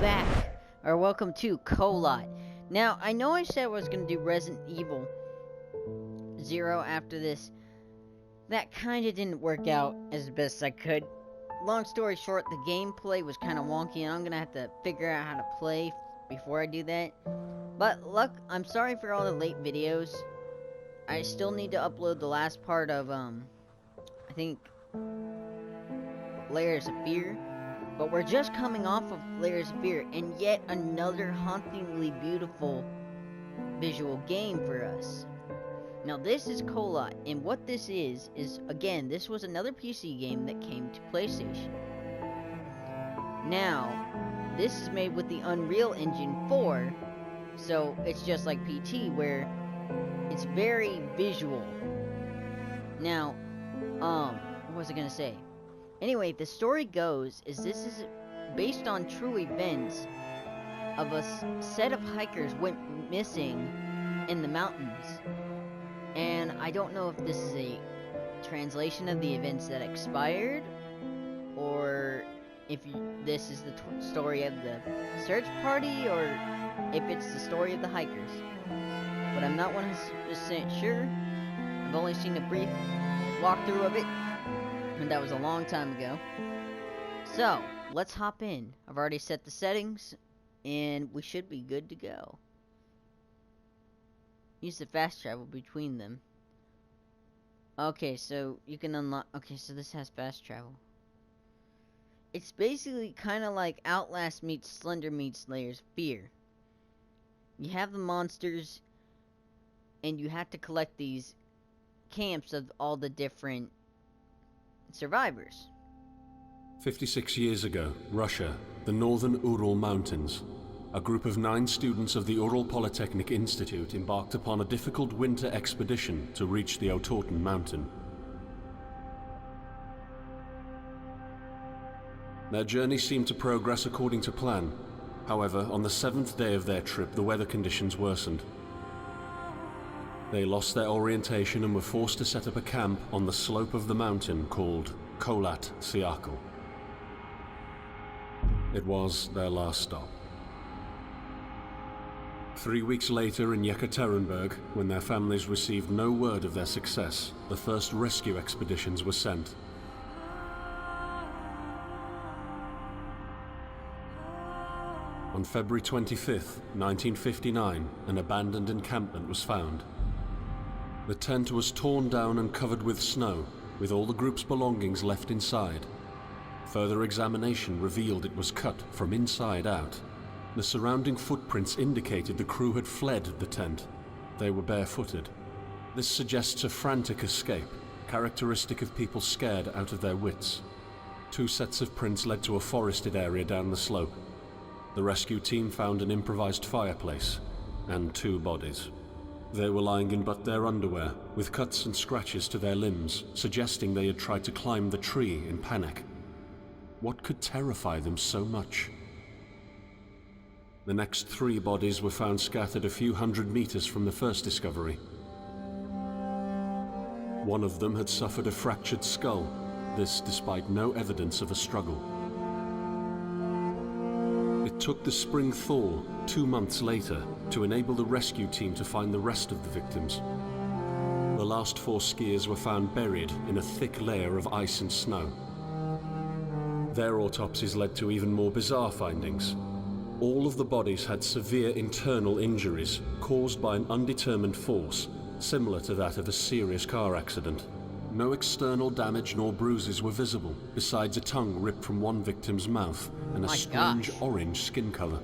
back, or welcome to Kholot. Now, I know I said I was going to do Resident Evil 0 after this. That kind of didn't work out as best I could. Long story short, the gameplay was kind of wonky, and I'm going to have to figure out how to play before I do that. But look, I'm sorry for all the late videos. I still need to upload the last part of, I think, Layers of Fear. But we're just coming off of Layers of Fear, and yet another hauntingly beautiful visual game for us. Now this is Kholot, and what this is again, this was another PC game that came to PlayStation. Now, this is made with the Unreal Engine 4, so it's just like PT, where it's very visual. Now, what was I gonna say? Anyway, the story goes this is based on true events of a set of hikers went missing in the mountains. And I don't know if this is a translation of the events that expired, or if this is the story of the search party, or if it's the story of the hikers. But I'm not 100% sure. I've only seen a brief walkthrough of it, and that was a long time ago. So, let's hop in. I've already set the settings, and we should be good to go. Use the fast travel between them. Okay, so you can unlock... Okay, so this has fast travel. It's basically kind of like Outlast meets Slender meets Layers of Fear. You have the monsters, and you have to collect these camps of all the different survivors. 56 years ago, Russia, the northern Ural Mountains. A group of 9 students of the Ural Polytechnic Institute embarked upon a difficult winter expedition to reach the Otorten mountain. Their journey seemed to progress according to plan. However, on the 7th day of their trip, the weather conditions worsened. They lost their orientation and were forced to set up a camp on the slope of the mountain called Kholot Siakal. It was their last stop. 3 weeks later in Yekaterinburg, when their families received no word of their success, the first rescue expeditions were sent. On February 25th, 1959, an abandoned encampment was found. The tent was torn down and covered with snow, with all the group's belongings left inside. Further examination revealed it was cut from inside out. The surrounding footprints indicated the crew had fled the tent. They were barefooted. This suggests a frantic escape, characteristic of people scared out of their wits. 2 sets of prints led to a forested area down the slope. The rescue team found an improvised fireplace and 2 bodies. They were lying in but their underwear, with cuts and scratches to their limbs, suggesting they had tried to climb the tree in panic. What could terrify them so much? The next 3 bodies were found scattered a few hundred meters from the first discovery. One of them had suffered a fractured skull, this despite no evidence of a struggle. It took the spring thaw 2 months later to enable the rescue team to find the rest of the victims. The last 4 skiers were found buried in a thick layer of ice and snow. Their autopsies led to even more bizarre findings. All of the bodies had severe internal injuries caused by an undetermined force, similar to that of a serious car accident. No external damage nor bruises were visible, besides a tongue ripped from one victim's mouth and a strange orange skin color.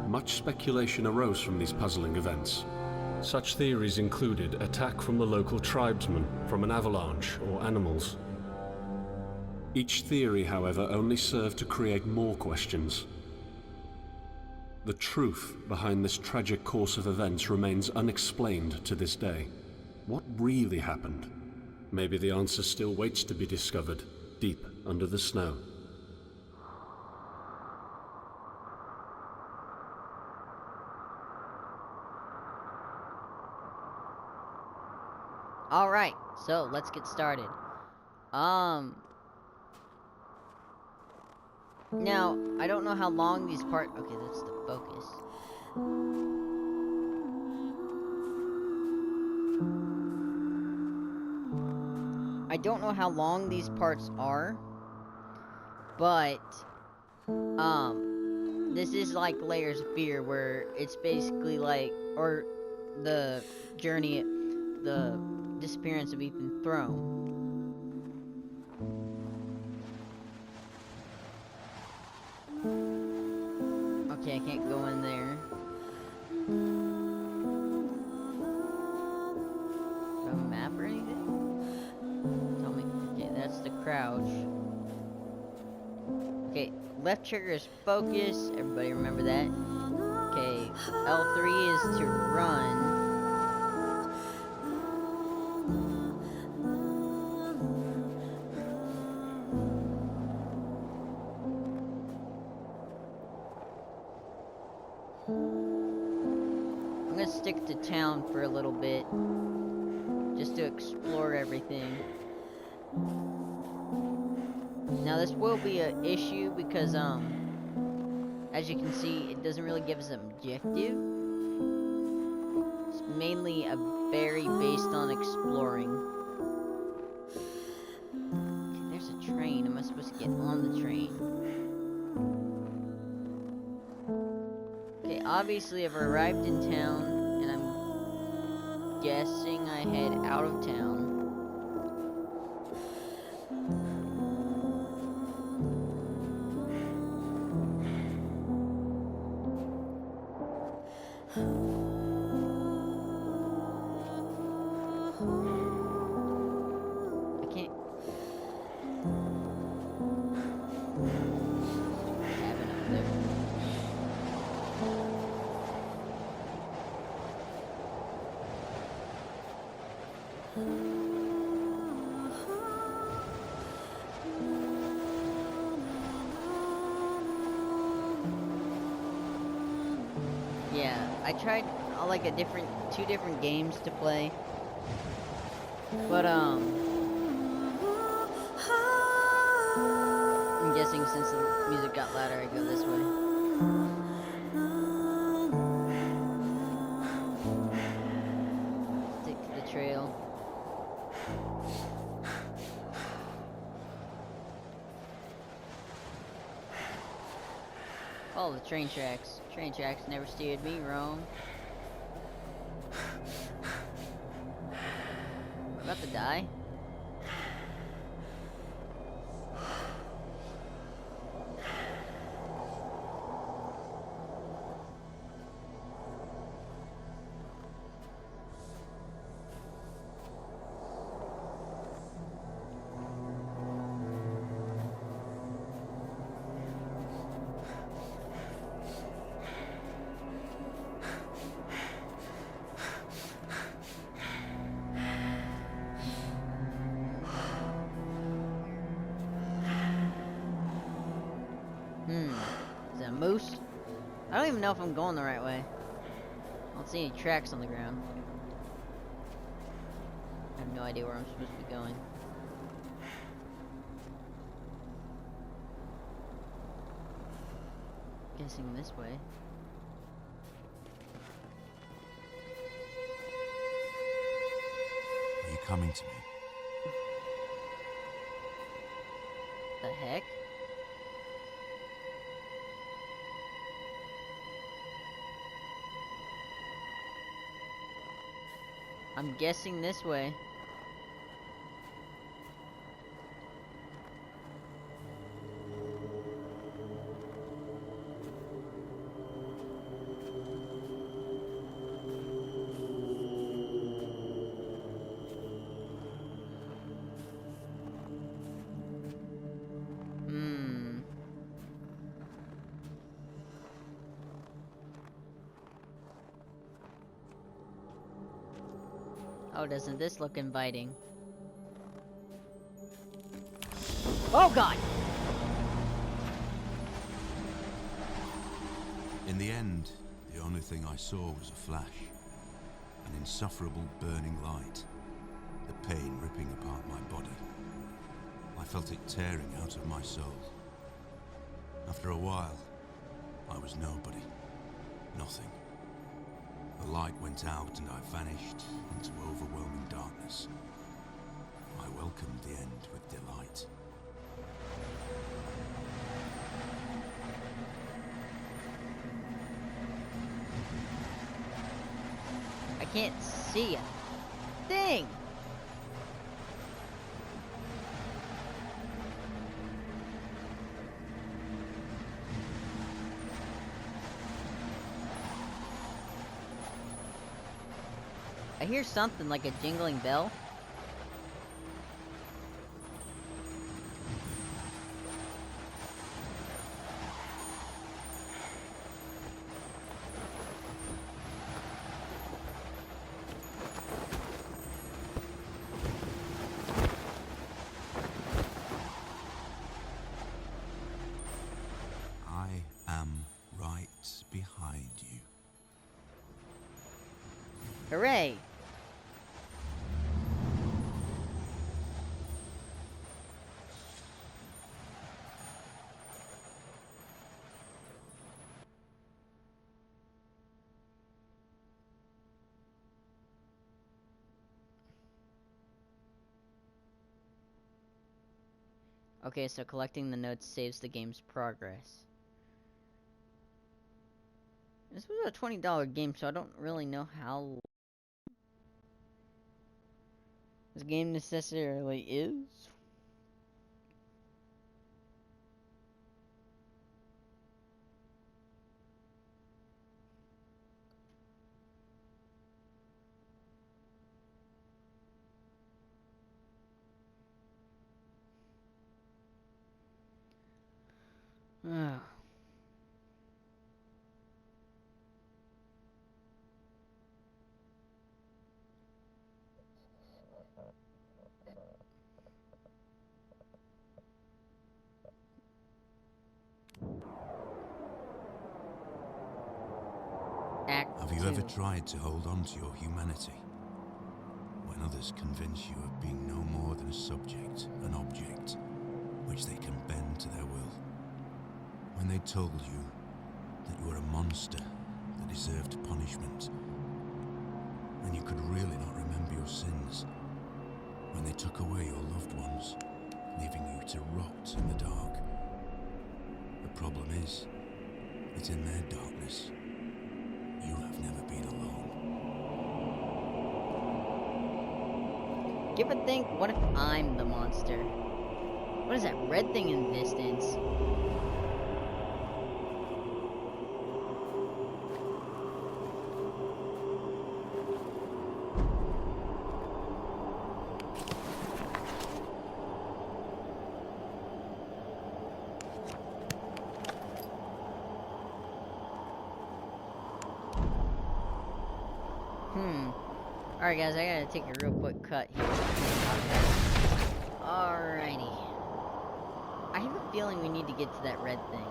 Much speculation arose from these puzzling events. Such theories included attack from the local tribesmen, from an avalanche, or animals. Each theory, however, only served to create more questions. The truth behind this tragic course of events remains unexplained to this day. What really happened? Maybe the answer still waits to be discovered, deep under the snow. Alright, so let's get started. Now, I don't know how long these parts... Okay, that's the focus. I don't know how long these parts are, but, this is like Layers of Fear, where it's basically like, or the journey, the disappearance of Ethan Throne. Okay, I can't go in there. Do I have a map or anything? Tell me. Okay, that's the crouch. Okay, left trigger is focus. Everybody remember that. Okay, L3 is to run. I'm gonna stick to town for a little bit, just to explore everything. Now this will be an issue because, as you can see, it doesn't really give us an objective. It's mainly a very based on exploring. Okay, there's a train. Am I supposed to get on the train? Okay, obviously I've arrived in town, and I'm guessing I head out of town. I can't... Cabin up there. Yeah, I tried like two different games to play, but I'm guessing since the music got louder, I go this way. Stick to the trail. Follow the train tracks. Train tracks never steered me wrong. I'm about to die. Is that a moose? I don't even know if I'm going the right way. I don't see any tracks on the ground. I have no idea where I'm supposed to be going. Guessing this way. Are you coming to me? The heck? I'm guessing this way. Oh, doesn't this look inviting? Oh God! In the end, the only thing I saw was a flash. An insufferable burning light. The pain ripping apart my body. I felt it tearing out of my soul. After a while, I was nobody. Nothing. The light went out and I vanished into overwhelming darkness. I welcomed the end with delight. I can't see a thing! I hear something like a jingling bell. I am right behind you. Hooray! Okay, so collecting the notes saves the game's progress. This was a $20 game, so I don't really know how this game necessarily is. Ah. Have you ever tried to hold on to your humanity? When others convince you of being no more than a subject, an object, which they can bend to their will. When they told you that you were a monster that deserved punishment, and you could really not remember your sins. When they took away your loved ones, leaving you to rot in the dark. The problem is that in their darkness, you have never been alone. Give a think, what if I'm the monster? What is that red thing in the distance? Alright guys, I gotta take a real quick cut here. Alrighty. I have a feeling we need to get to that red thing.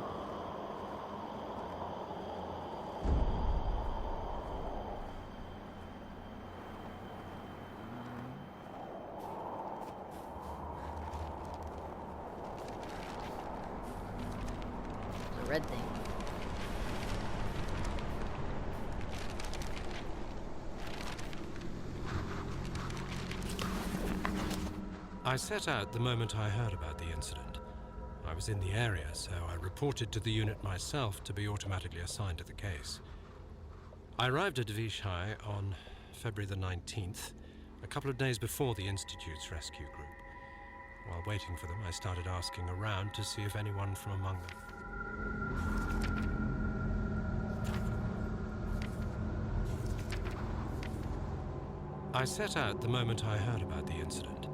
The red thing. I set out the moment I heard about the incident. I was in the area, so I reported to the unit myself to be automatically assigned to the case. I arrived at Vishai on February the 19th, a couple of days before the Institute's rescue group. While waiting for them, I started asking around to see if anyone from among them. I set out the moment I heard about the incident.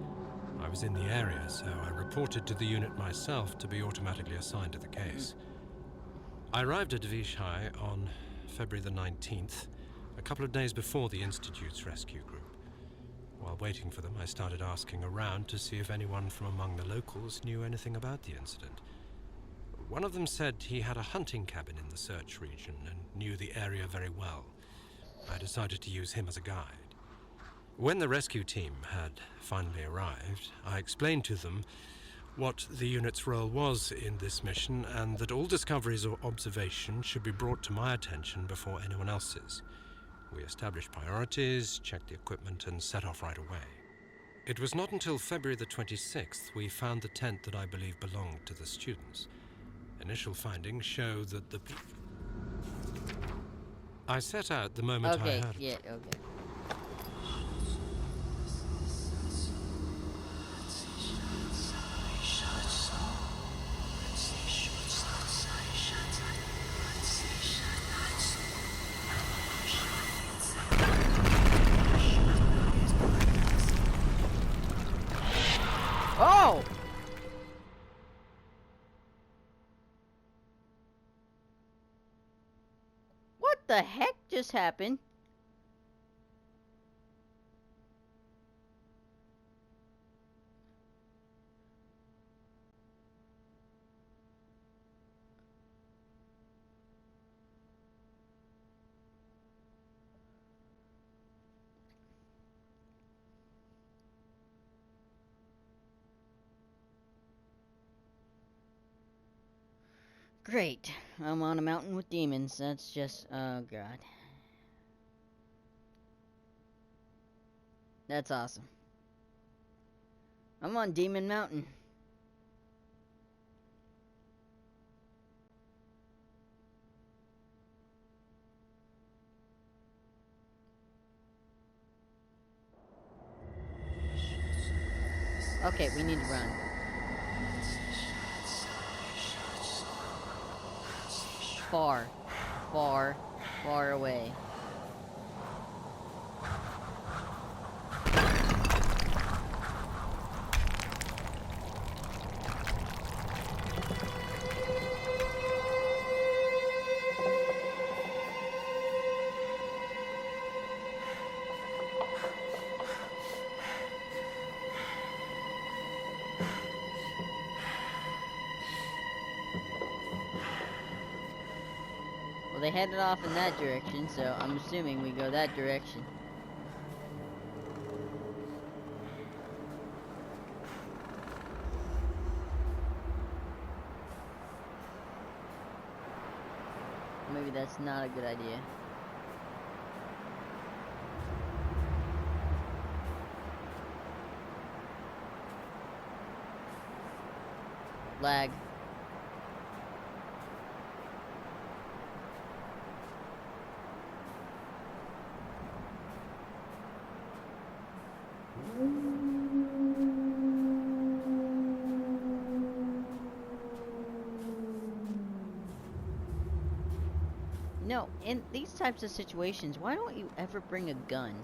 I was in the area, so I reported to the unit myself to be automatically assigned to the case. I arrived at Vishai on February the 19th, a couple of days before the Institute's rescue group. While waiting for them, I started asking around to see if anyone from among the locals knew anything about the incident. One of them said he had a hunting cabin in the search region and knew the area very well. I decided to use him as a guide. When the rescue team had finally arrived, I explained to them what the unit's role was in this mission, and that all discoveries or observations should be brought to my attention before anyone else's. We established priorities, checked the equipment, and set off right away. It was not until February the 26th we found the tent that I believe belonged to the students. Initial findings show that the... I set out the moment I heard... Yeah, okay. Oh! What the heck just happened? Great. I'm on a mountain with demons. That's just... oh, God. That's awesome. I'm on Demon Mountain. Okay, we need to run. Far, far, far away. They headed off in that direction, so I'm assuming we go that direction. Maybe that's not a good idea. Lag. No, in these types of situations, why don't you ever bring a gun?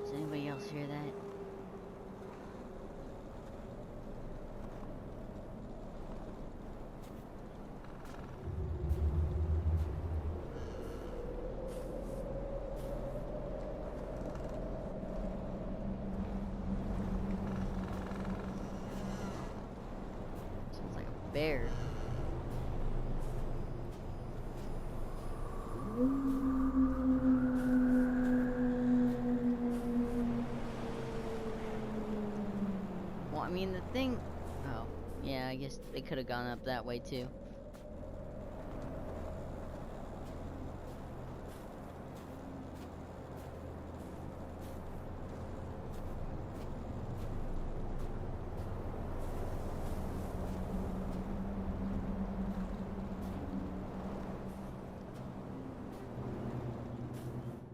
Does anybody else hear that? Bear. Well, I mean, the thing... oh, yeah, I guess they could have gone up that way, too.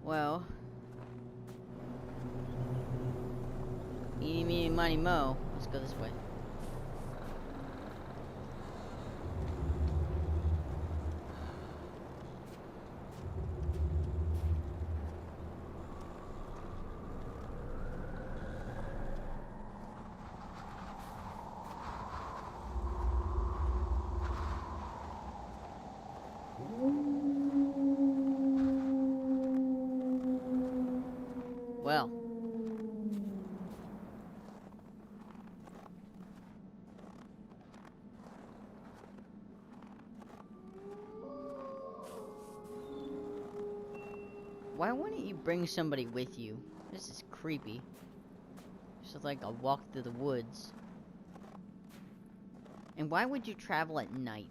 Well, eeny, meeny, miny, mo. Let's go this way. Well. Why wouldn't you bring somebody with you? This is creepy. Just like a walk through the woods. And why would you travel at night?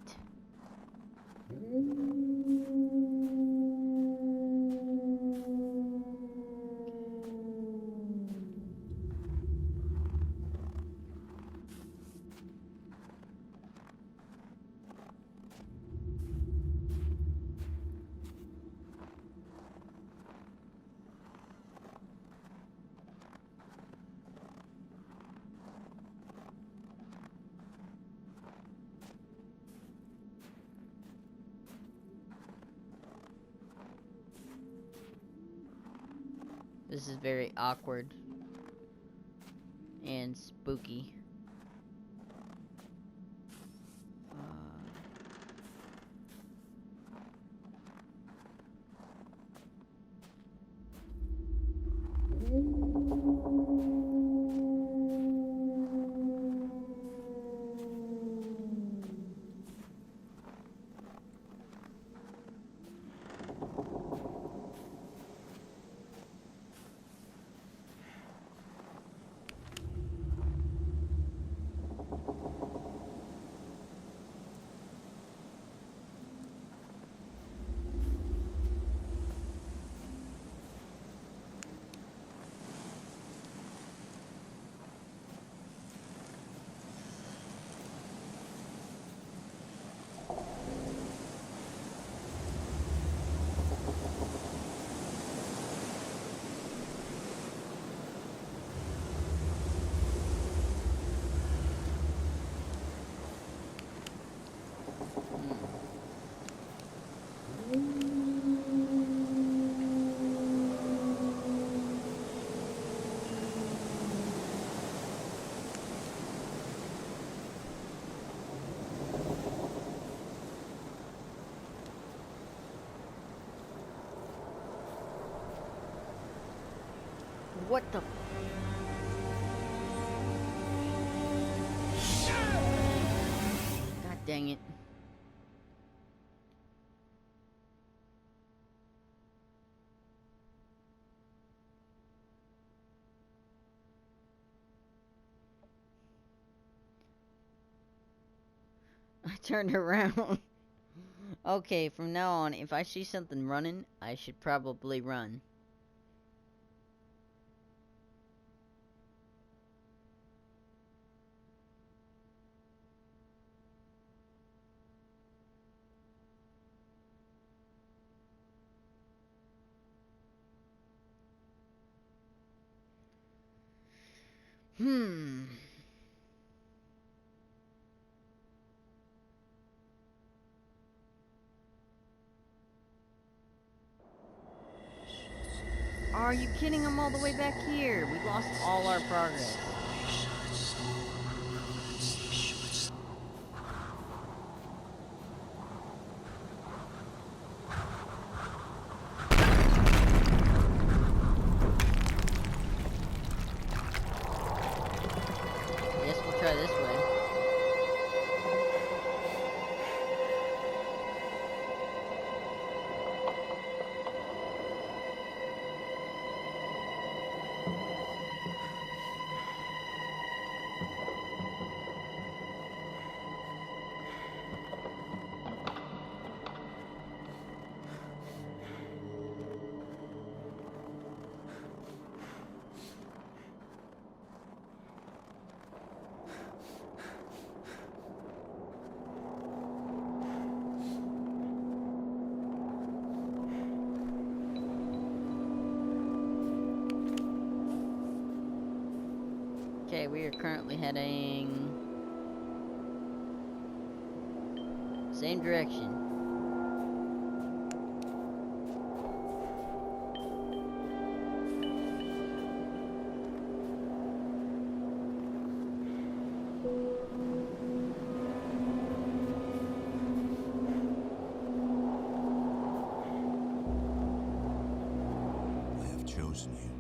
This is very awkward and spooky. What the? God dang it. I turned around. Okay, from now on, if I see something running, I should probably run. Are you kidding? I'm all the way back here. We lost all our progress. Guess we'll try this way. Okay, we are currently heading same direction. I have chosen you.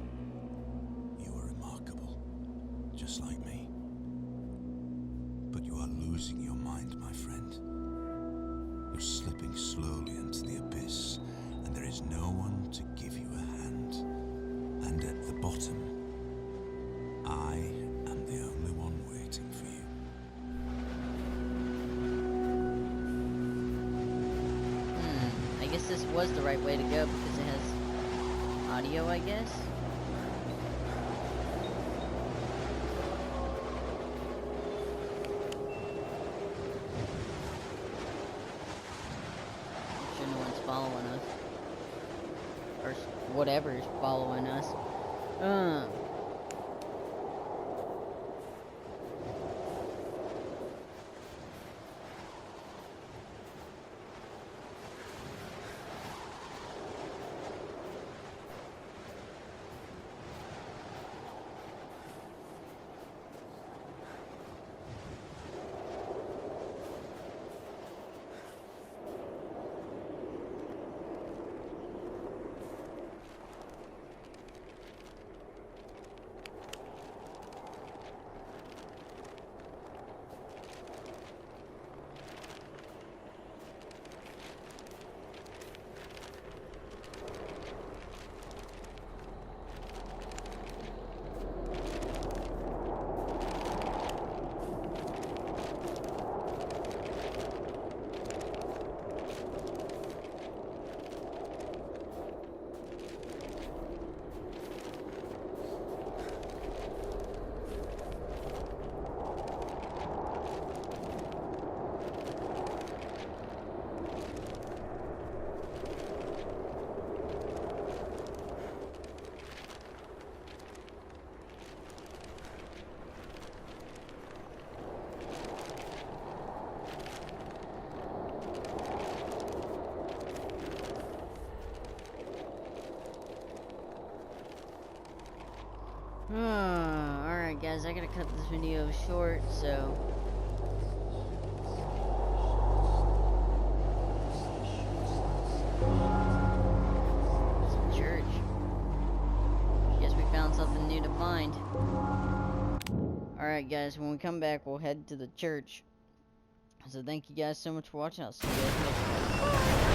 You are remarkable, just like me. But you are losing your mind, my friend. You're slipping slowly into the abyss, and there is no one to give you a guess this was the right way to go because it has audio, I guess. Make sure no one's following us. Or whatever is following us. Alright guys, I gotta cut this video short, so... It's a church. Guess we found something new to find. Alright guys, when we come back, we'll head to the church. So thank you guys so much for watching. I'll see you guys next time.